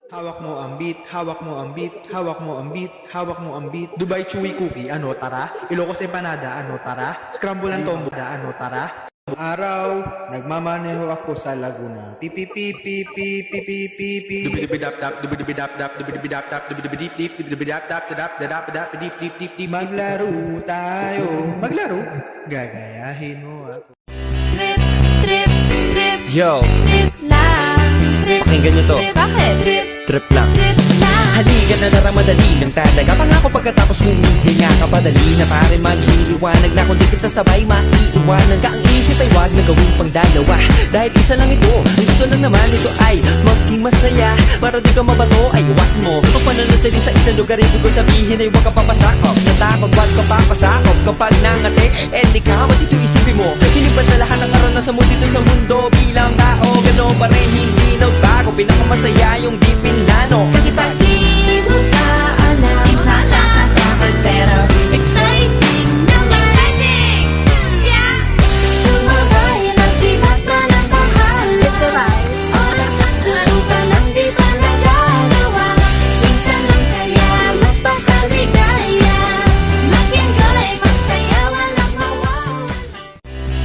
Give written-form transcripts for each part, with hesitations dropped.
Hawak mo ang beat, hawak mo ang beat, hawak mo ang beat, hawak mo ang beat. Dubai Chewy Cookie, ano tara? Ilocos Empanada, ano tara? Scramble ang tombo, ano tara? Araw, nagmamaneho ako sa Laguna. Pipi pipi pipi pipi pipi. Dubidubidap-dap, dubidubidap-dap, dubidubidap-dap, dubidubidip-dip, dubidubidap-dap-dap, dadap-dadap, dip-dip-dip-dip. Maglaro tayo. Maglaro? Gagayahin mo ako. Trip, trip, trip, Yo, trip lang. Trip, pakinggan nyo to. trip, bakit? Trip, Trip lang. trip lang. Halika na naramadali ng talaga. Pangako pagkatapos humihinga ka padali na pare magliliwanag na kung di ka sasabay maiiwanan ka. Ang isip ay wag na gawin pang dalawa dahil isa lang ito. Ang gusto lang naman ito ay maging masaya. Para di ka mabato ay iwasan mo kung pananatili sa isang lugar. Ibig ko sabihin ay huwag ka papasakop sa takot. Wag ka papasakop kapag nangate di ka matito isipin mo. Hinipan sa lahat ng karanasan mo dito sa mundo. Bilang tao gano'n pa rin hindi nagbago. Pinakamasaya yung di pinlano. Kasi pag di mo ka alam, nakakatakot pero exciting naman. Exciting! Yeah! Sumabay lang sibat na ng bahal. Let's go bye! Oras at laro ka lang di pa nagagawa. Minsan lang kaya magpakaligaya. Mag-enjoy, magsaya, walang mawawala.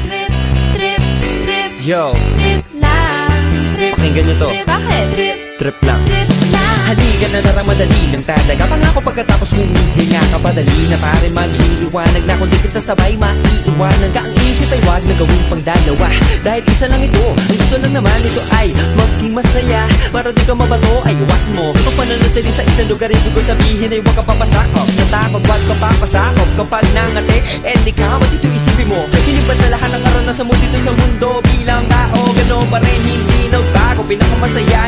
Trip, trip, trip, Yo, trip lang. Trip, pakinggan nyo to. trip, bakit? Trip, Trip lang. trip lang. Halika na naramadali ng talaga. Pangako pagkatapos humihinga ka padali na pare magliliwanag na kung di ka sasabay maiiwanan ka. Ang isip ay wag na gawin pang dalawa dahil isa lang ito. Ang gusto lang naman ito ay maging masaya. Para di ka mabato ay iwasan mo kung pananatili sa isang lugar. Ibig ko sabihin ay huwag ka papasakop sa takot. Wag ka papasakop kapag nangate di ka matito isipin mo. Hinipan sa lahat ng karanasan mo dito sa mundo. Bilang tao gano'n pa rin hindi nagbago. Pinakamasaya